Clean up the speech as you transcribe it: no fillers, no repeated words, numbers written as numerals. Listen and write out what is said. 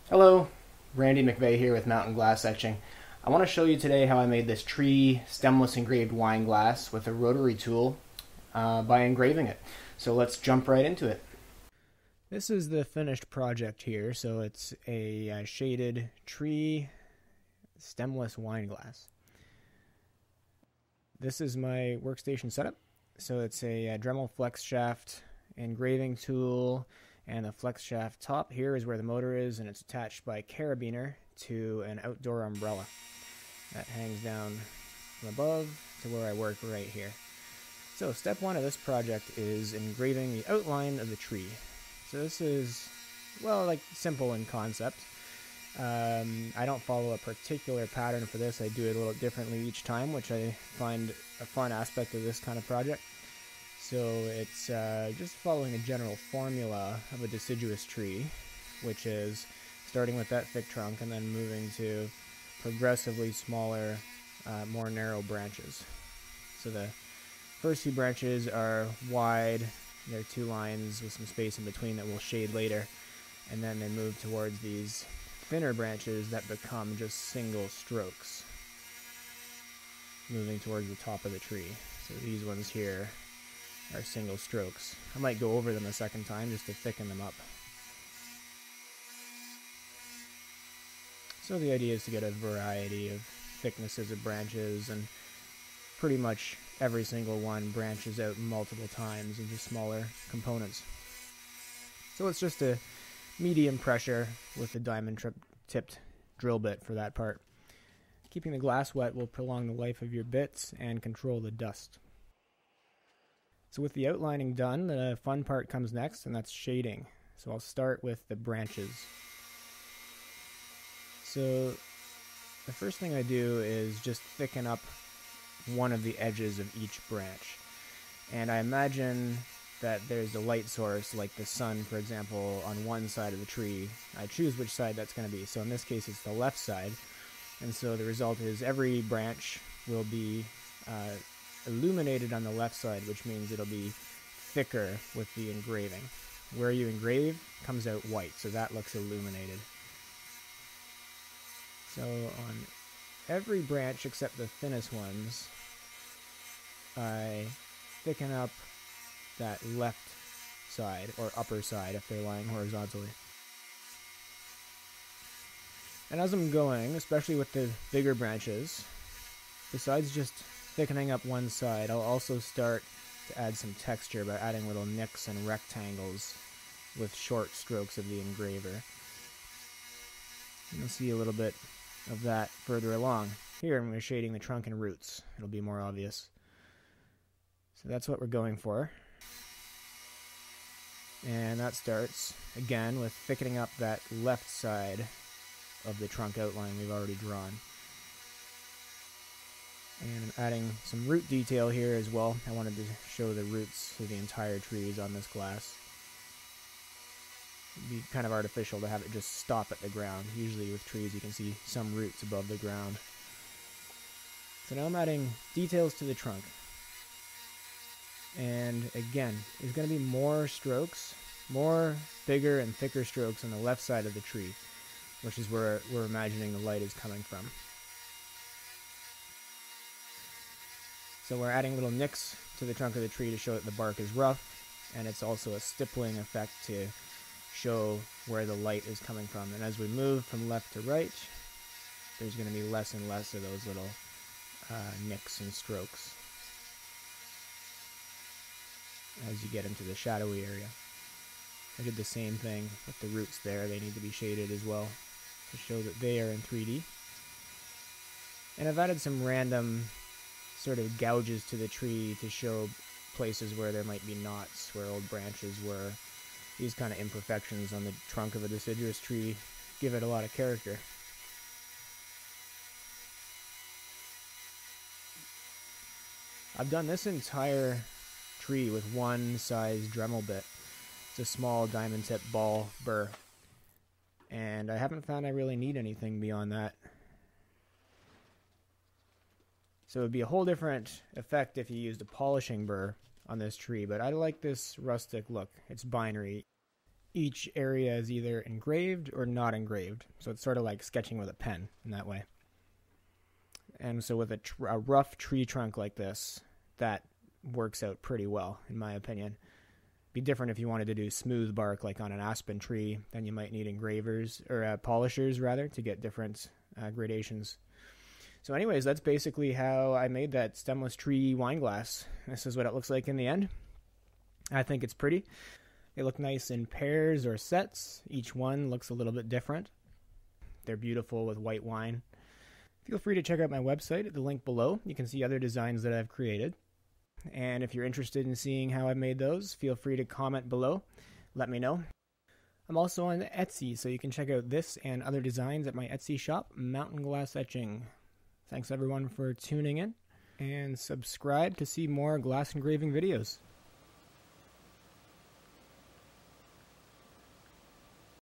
Hello, Randy McVeigh here with Mountain Glass Etching. I want to show you today how I made this tree stemless engraved wine glass with a rotary tool by engraving it. So let's jump right into it. This is the finished project here. So it's a shaded tree stemless wine glass. This is my workstation setup. So it's a Dremel flex shaft engraving tool, and the flex shaft top here is where the motor is, and it's attached by carabiner to an outdoor umbrella that hangs down from above to where I work right here. So step one of this project is engraving the outline of the tree. So this is, well, like simple in concept. I don't follow a particular pattern for this. I do it a little differently each time, which I find a fun aspect of this kind of project. So it's just following a general formula of a deciduous tree, which is starting with that thick trunk and then moving to progressively smaller, more narrow branches. So the first few branches are wide. There are two lines with some space in between that we'll shade later. And then they move towards these thinner branches that become just single strokes, moving towards the top of the tree. So these ones here are single strokes. I might go over them a second time just to thicken them up. So the idea is to get a variety of thicknesses of branches, and pretty much every single one branches out multiple times into smaller components. So it's just a medium pressure with a diamond tipped drill bit for that part. Keeping the glass wet will prolong the life of your bits and control the dust. So with the outlining done, the fun part comes next, and that's shading. So I'll start with the branches. So the first thing I do is just thicken up one of the edges of each branch. And I imagine that there's a light source, like the sun, for example, on one side of the tree. I choose which side that's going to be. So in this case, it's the left side. And so the result is every branch will be illuminated on the left side, which means it'll be thicker with the engraving. Where you engrave comes out white, so that looks illuminated. So on every branch except the thinnest ones, I thicken up that left side, or upper side if they're lying horizontally. And as I'm going, especially with the bigger branches, besides just thickening up one side, I'll also start to add some texture by adding little nicks and rectangles with short strokes of the engraver. You'll see a little bit of that further along. Here I'm going to be shading the trunk and roots. It'll be more obvious. So that's what we're going for. And that starts, again, with thickening up that left side of the trunk outline we've already drawn. And I'm adding some root detail here as well. I wanted to show the roots of the entire trees on this glass. It'd be kind of artificial to have it just stop at the ground. Usually with trees you can see some roots above the ground. So now I'm adding details to the trunk. And again, there's going to be more strokes, more bigger and thicker strokes on the left side of the tree, which is where we're imagining the light is coming from. So we're adding little nicks to the trunk of the tree to show that the bark is rough, and it's also a stippling effect to show where the light is coming from. And as we move from left to right, there's going to be less and less of those little nicks and strokes as you get into the shadowy area. I did the same thing with the roots there. They need to be shaded as well to show that they are in 3D. And I've added some random sort of gouges to the tree to show places where there might be knots, where old branches were. These kind of imperfections on the trunk of a deciduous tree give it a lot of character. I've done this entire tree with one size Dremel bit. It's a small diamond tip ball burr. And I haven't found I really need anything beyond that. So it would be a whole different effect if you used a polishing burr on this tree, but I like this rustic look. It's binary. each area is either engraved or not engraved. So it's sort of like sketching with a pen in that way. And so with a rough tree trunk like this, that works out pretty well, in my opinion. Be different if you wanted to do smooth bark like on an aspen tree. Then you might need engravers, or polishers rather, to get different gradations. So anyways, that's basically how I made that stemless tree wine glass. This is what it looks like in the end. I think it's pretty. They look nice in pairs or sets. Each one looks a little bit different. They're beautiful with white wine. Feel free to check out my website at the link below. You can see other designs that I've created. And if you're interested in seeing how I made those, feel free to comment below. Let me know. I'm also on Etsy, so you can check out this and other designs at my Etsy shop, Mountain Glass Etching. Thanks everyone for tuning in, and subscribe to see more glass engraving videos.